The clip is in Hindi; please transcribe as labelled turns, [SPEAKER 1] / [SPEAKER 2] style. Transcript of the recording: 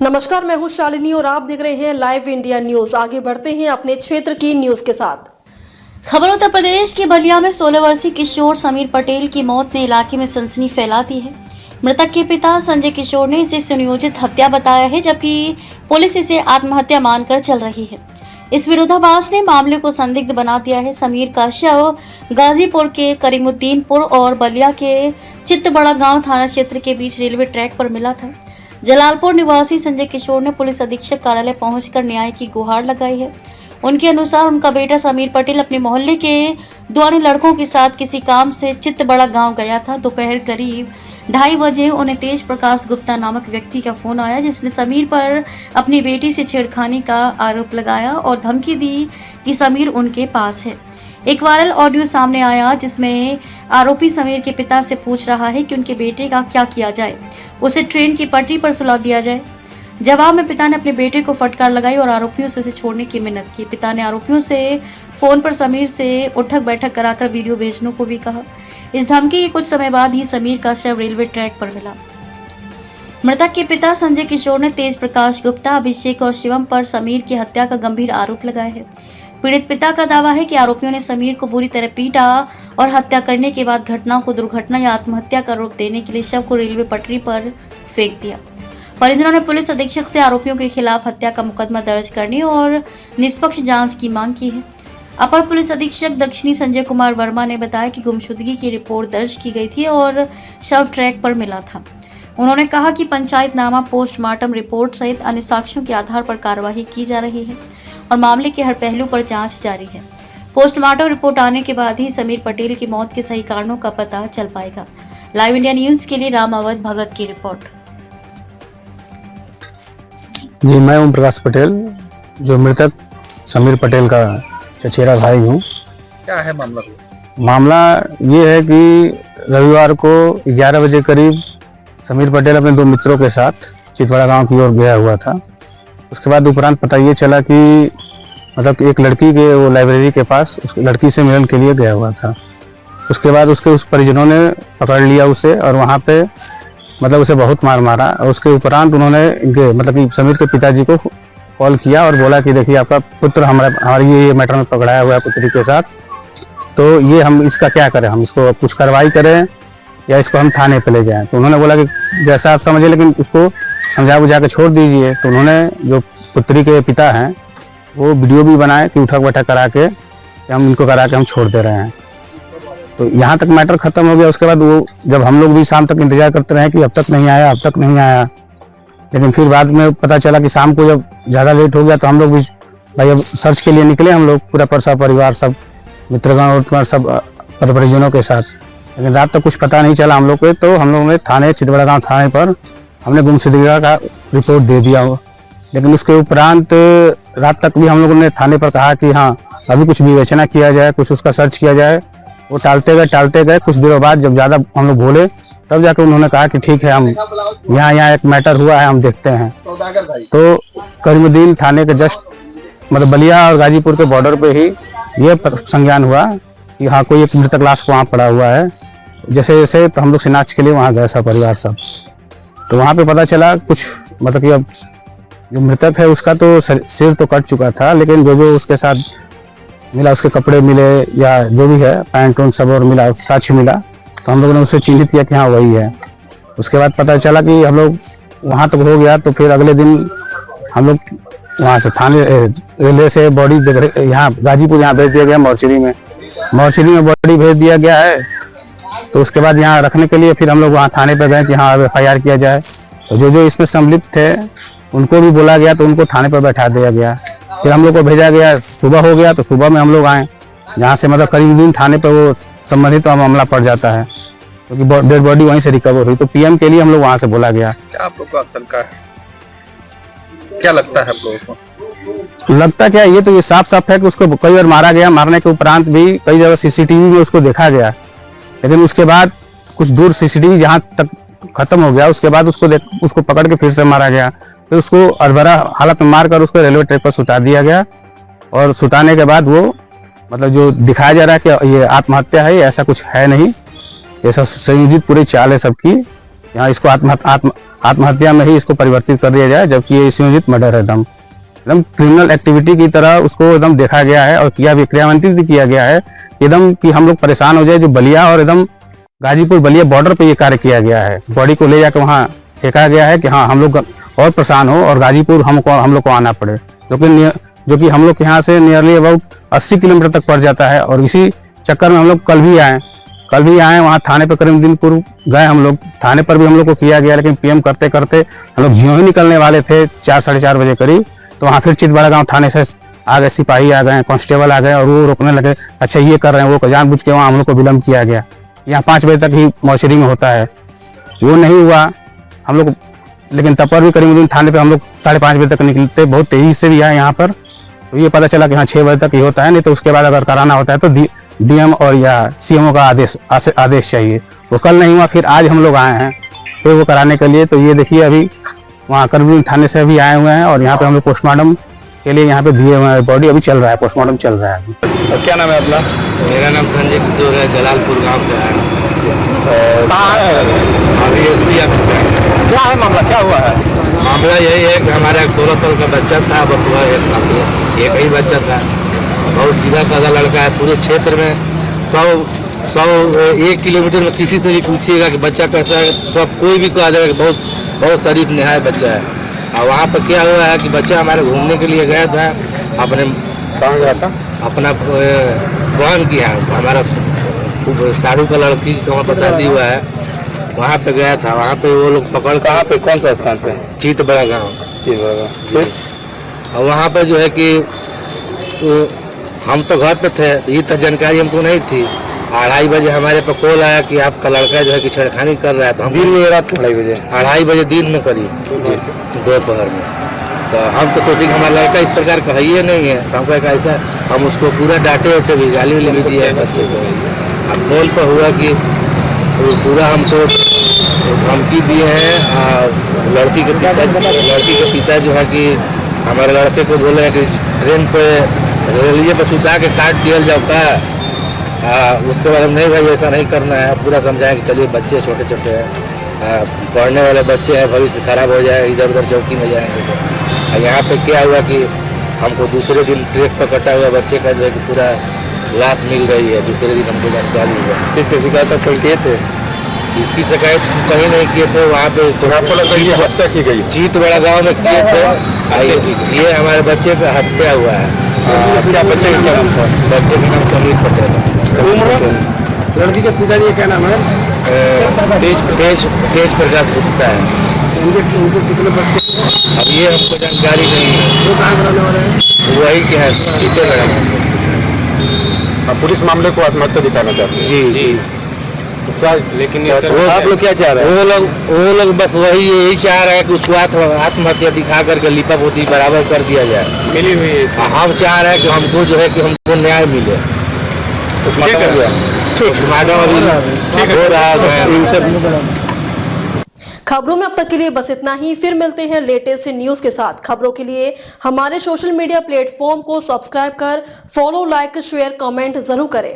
[SPEAKER 1] नमस्कार, मैं हूं शालिनी और आप देख रहे हैं लाइव इंडिया न्यूज। आगे बढ़ते हैं अपने क्षेत्र की न्यूज के साथ।
[SPEAKER 2] खबर उत्तर प्रदेश के बलिया में 16 वर्षीय किशोर समीर पटेल की मौत ने इलाके में सनसनी फैला दी है। मृतक के पिता संजय किशोर ने इसे सुनियोजित हत्या बताया है, जबकि पुलिस इसे आत्महत्या मानकर चल रही है। इस विरोधाभास ने मामले को संदिग्ध बना दिया है। समीर का शव गाजीपुर के करीमुद्दीनपुर और बलिया के चित्तबड़ा गांव थाना क्षेत्र के बीच रेलवे ट्रैक पर मिला था। जलालपुर निवासी संजय किशोर ने पुलिस अधीक्षक कार्यालय पहुंचकर न्याय की गुहार लगाई है। उनके अनुसार उनका बेटा समीर पटेल अपने मोहल्ले के दो अन्य लड़कों के साथ किसी काम से चित्तबड़ा गांव गया था। दोपहर करीब 2:30 बजे उन्हें तेज प्रकाश गुप्ता नामक व्यक्ति का फोन आया, जिसने समीर पर अपनी बेटी से छेड़खानी का आरोप लगाया और धमकी दी कि समीर उनके पास है। एक वायरल ऑडियो सामने आया जिसमें आरोपी समीर के पिता से पूछ रहा है कि उनके बेटे का क्या किया जाए, उसे ट्रेन की पटरी पर सुला दिया जाए। जवाब में पिता ने अपने बेटे को फटकार लगाई और आरोपियों से उसे छोड़ने की मिन्नत की। पिता ने आरोपियों से फोन पर समीर से उठक बैठक कराकर वीडियो भेजने को भी कहा। इस धमकी के कुछ समय बाद ही समीर का शव रेलवे ट्रैक पर मिला। मृतक के पिता संजय किशोर ने तेज प्रकाश गुप्ता, अभिषेक और शिवम पर समीर की हत्या का गंभीर आरोप लगाया है। पीड़ित पिता का दावा है कि आरोपियों ने समीर को बुरी तरह पीटा और हत्या करने के बाद घटना को दुर्घटना या आत्महत्या का रूप देने के लिए शव को रेलवे पटरी पर फेंक दिया। परिजनों ने पुलिस अधीक्षक से आरोपियों के खिलाफ हत्या का मुकदमा दर्ज करने और निष्पक्ष जांच की मांग की है। अपर पुलिस अधीक्षक दक्षिणी संजय कुमार वर्मा ने बताया कि गुमशुदगी की रिपोर्ट दर्ज की गई थी और शव ट्रैक पर मिला था। उन्होंने कहा कि पंचायतनामा, पोस्टमार्टम रिपोर्ट सहित अन्य साक्ष्यों के आधार पर कार्रवाई की जा रही है और मामले के हर पहलू पर जांच जारी है। पोस्टमार्टम रिपोर्ट आने के बाद ही समीर पटेल की मौत के सही कारणों का पता चल पाएगा। लाइव इंडिया न्यूज के लिए राम अवध भगत की रिपोर्ट।
[SPEAKER 3] जी, मैं ओम प्रकाश पटेल, जो मृतक समीर पटेल का चचेरा भाई हूँ।
[SPEAKER 4] क्या है मामला?
[SPEAKER 3] मामला ये है कि रविवार को 11 बजे करीब समीर पटेल अपने 2 मित्रों के साथ चितबड़ा गांव की ओर गया हुआ था। उसके बाद उपरांत पता ये चला कि मतलब एक लड़की के वो लाइब्रेरी के पास उस लड़की से मिलन के लिए गया हुआ था। उसके बाद उसके उस परिजनों ने पकड़ लिया उसे और वहाँ पे मतलब उसे बहुत मारा और उसके उपरांत उन्होंने इनके मतलब कि समीर के पिताजी को कॉल किया और बोला कि देखिए आपका पुत्र हमारे ये मैटर में पकड़ाया हुआ है पुत्री के साथ, तो ये हम इसका क्या करें, हम इसको कुछ कार्रवाई करें या इसको हम थाने पे ले जाएं। तो उन्होंने बोला कि जैसा आप समझिए, लेकिन इसको समझा बुझा के छोड़ दीजिए। तो उन्होंने जो पुत्री के पिता हैं वो वीडियो भी बनाए कि उठक बैठक करा के हम इनको करा के हम छोड़ दे रहे हैं। तो यहाँ तक मैटर खत्म हो गया। उसके बाद वो जब हम लोग भी शाम तक इंतजार करते रहे कि अब तक नहीं आया, अब तक नहीं आया, लेकिन फिर बाद में पता चला कि शाम को जब ज़्यादा लेट हो गया तो हम लोग भी भाई अब सर्च के लिए निकले। हम लोग पूरा परसा परिवार, सब मित्रगण और सब परिजनों के साथ, लेकिन रात तक कुछ पता नहीं चला हम लोग को। तो हम लोगों ने थाने चितबड़ा गाँव थाने पर हमने गुमशुदगी का रिपोर्ट दे दिया हो। लेकिन उसके उपरांत रात तक भी हम लोगों ने थाने पर कहा कि हाँ अभी कुछ विवेचना किया जाए, कुछ उसका सर्च किया जाए। वो टालते गए। कुछ दिनों बाद जब ज़्यादा हम लोग बोले तब जाकर उन्होंने कहा कि ठीक है, हम यहाँ एक मैटर हुआ है, हम देखते हैं। तो करीमुद्दीन थाने के जस्ट मतलब बलिया और गाजीपुर के बॉर्डर पे ही ये संज्ञान हुआ कि हाँ कोई एक मृतक लाश वहाँ पड़ा हुआ है। जैसे जैसे तो हम लोग शिनाख्त के लिए वहाँ गए सब परिवार सब। तो वहाँ पे पता चला कुछ मतलब कि अब जो मृतक है उसका तो सिर तो कट चुका था, लेकिन जो उसके साथ मिला, उसके कपड़े मिले या जो भी है पैंट वैंट सब और मिला, साक्ष्य मिला, तो हम लोगों ने उसे चिन्हित किया कि हाँ वही है। उसके बाद पता चला कि हम लोग वहाँ तक हो गया। तो फिर अगले दिन हम लोग वहाँ से थाने रेलवे से बॉडी यहाँ गाजीपुर यहाँ भेज दिया गया, मॉर्चरी में बॉडी भेज दिया गया है। तो उसके बाद यहाँ रखने के लिए फिर हम लोग वहाँ थाने पर गए कि हाँ FIR किया जाए। तो जो इसमें सम्मिलित थे उनको भी बोला गया, तो उनको थाने पर बैठा दिया गया। फिर हम लोग को भेजा गया, सुबह हो गया तो सुबह में हम लोग आए, जहाँ से मतलब करीब थाने पर वो संबंधित मामला पड़ जाता है, क्योंकि डेड बॉडी वहीं से रिकवर हुई। तो PM के लिए हम लोग वहाँ से बोला गया।
[SPEAKER 4] क्या आप लोग को आशंका है? क्या लगता है आप लोगों को?
[SPEAKER 3] लगता क्या, ये तो ये साफ है कि उसको कई बार मारा गया। मारने के उपरांत भी कई जगह CCTV में उसको देखा गया, लेकिन उसके बाद कुछ दूर CCTV जहाँ तक खत्म हो गया उसके बाद उसको पकड़ के फिर से मारा गया। फिर उसको अधबरा हालत में मारकर उसको रेलवे ट्रैक पर सुता दिया गया और सुताने के बाद वो मतलब जो दिखाया जा रहा है कि ये आत्महत्या है, ऐसा कुछ है नहीं। ऐसा संयोजित पूरी चाल है सबकी। यहाँ इसको आत्महत्या में ही इसको परिवर्तित कर दिया जाए, जबकि ये संयोजित मर्डर है। एकदम क्रिमिनल एक्टिविटी की तरह उसको एकदम देखा गया है और क्रियान्वित भी किया गया है एकदम कि हम लोग परेशान हो जाए। जो बलिया और एकदम गाजीपुर बलिया बॉर्डर पे ये कार्य किया गया है, बॉडी को ले जाकर वहाँ फेंका गया है कि हाँ हम लोग और परेशान हो और गाजीपुर हम लोग को आना पड़े, जो कि हम लोग के यहाँ से नियरली अबाउट 80 किलोमीटर तक पड़ जाता है। और इसी चक्कर में हम लोग कल भी आए वहाँ थाने पर करीमदीनपुर गए हम लोग, थाने पर भी हम लोग को किया गया, लेकिन पीएम करते करते हम लोग ज्यों ही निकलने वाले थे 4 साढ़े 4 बजे करीब, तो वहाँ फिर चितबड़ा गाँव थाने से आ गए, सिपाही आ गए, कांस्टेबल आ गए और वो रोकने लगे, अच्छा ये कर रहे हैं वो, जानबूझ के वहाँ हम लोग को विलम्ब किया गया। यहाँ 5 बजे तक ही मौचरी में होता है, वो नहीं हुआ हम लोग, लेकिन तब पर भी करीबन थाने पे हम लोग 5:30 बजे तक निकलते, बहुत तेजी से भी आए यहाँ पर, तो ये पता चला कि हाँ 6 बजे तक ही होता है, नहीं तो उसके बाद अगर कराना होता है तो डीएम और या सीएमओ का आदेश चाहिए। वो कल नहीं हुआ, फिर आज हम लोग आए हैं फिर वो कराने के लिए। तो ये देखिए अभी वहाँ करीबन थाने से अभी आए हुए हैं और यहाँ पे हम लोग पोस्टमार्टम के लिए यहाँ पे दिए हुए हैं, बॉडी अभी चल रहा है, पोस्टमार्टम चल रहा है।
[SPEAKER 4] और क्या नाम है अपना?
[SPEAKER 5] मेरा नाम संजय किशोर है, जलालपुर गांव से आया।
[SPEAKER 4] कहाँ है?
[SPEAKER 5] अभी एसपी ऑफिस है।
[SPEAKER 4] क्या है मामला, क्या हुआ है?
[SPEAKER 5] मामला यही है कि हमारा एक 16 साल का बच्चा था, बस वह एक ही बच्चा था, बहुत सीधा साधा लड़का है। पूरे क्षेत्र में 1 किलोमीटर में किसी से भी पूछिएगा कि बच्चा कैसा है, सब कोई भी कहा जाएगा कि बहुत शरीफ निहाय बच्चा है। और वहाँ पर क्या हुआ है कि बच्चा हमारे घूमने के लिए गया था, अपने
[SPEAKER 4] कहाँ गया था?
[SPEAKER 5] अपना बहन की है, हमारा साड़ू का लड़की का वहाँ पर शादी हुआ है, वहाँ पे गया था। वहाँ पे वो लोग पकड़,
[SPEAKER 4] कहाँ पे, कौन सा स्थान पे?
[SPEAKER 5] चितबड़ा गाँव।
[SPEAKER 4] फिर
[SPEAKER 5] और वहाँ पे जो है कि हम तो घर पे थे, ये तो जानकारी हमको नहीं थी। 2:30 बजे हमारे पे कॉल आया कि आपका लड़का जो है कि छेड़खानी कर रहा है। तो हम
[SPEAKER 4] दिन में, रात 2:30 बजे?
[SPEAKER 5] 2:30 बजे दिन में करीब दोपहर में। तो हम तो सोचे कि हमारा लड़का इस प्रकार का ही नहीं है, तो हमको एक ऐसा, हम उसको पूरा डांटे उठे भी, गाली वाली भी दिए बच्चे को। अब फोन पर हुआ कि पूरा हमको धमकी दिए हैं। और लड़की के पिता जो है कि हमारे लड़के को बोले हैं कि ट्रेन पे रेलवे पर सुता के काट दिया जाता है। उसके बाद हम नहीं भाई ऐसा नहीं करना है, पूरा समझाएं कि चलिए बच्चे छोटे छोटे हैं, पढ़ने वाले बच्चे हैं, भविष्य खराब हो जाए, इधर उधर चौकी में जाएंगे। यहाँ पे क्या हुआ कि हमको दूसरे दिन ट्रैक पर कटा हुआ बच्चे का जो है कि पूरा लाश मिल रही है। दूसरे दिन हमको जानकारी हुआ।
[SPEAKER 4] किसकी शिकायत आप कोई किए थे?
[SPEAKER 5] इसकी शिकायत कहीं नहीं किए थे, वहाँ पे
[SPEAKER 4] आपको लगता है ये हत्या की गई?
[SPEAKER 5] चितबड़ा गाँव में किए थे। ये हमारे बच्चे का हत्या हुआ है।
[SPEAKER 4] क्या बच्चे का क्या नाम था?
[SPEAKER 5] बच्चे का नाम समीर पटेल है।
[SPEAKER 4] लड़की के पिताजी क्या नाम है?
[SPEAKER 5] तेज प्रकाश गुप्ता है।
[SPEAKER 4] उनके कितने बच्चे?
[SPEAKER 5] अब ये हमको जानकारी नहीं है।
[SPEAKER 4] वो कहाँ रहने वाले हैं?
[SPEAKER 5] वही क्या है, चितबड़ा।
[SPEAKER 4] अब पुलिस मामले को आत्महत्या दिखाना चाहती है।
[SPEAKER 5] जी।
[SPEAKER 4] तो क्या, लेकिन
[SPEAKER 5] आप लोग क्या चाह रहे हैं? वो लोग बस वही यही चाह रहे हैं कि उसको आत्महत्या दिखा करके लिपा पोती बराबर कर दिया जाए।
[SPEAKER 4] मिली हुई है।
[SPEAKER 5] हम चाह रहे हैं कि हमको जो है कि हमको न्याय मिले। पोस्टमार्टम अभी हो रहा है।
[SPEAKER 1] खबरों में अब तक के लिए बस इतना ही, फिर मिलते हैं लेटेस्ट न्यूज के साथ। खबरों के लिए हमारे सोशल मीडिया प्लेटफॉर्म को सब्सक्राइब कर फॉलो, लाइक, शेयर, कमेंट जरूर करें।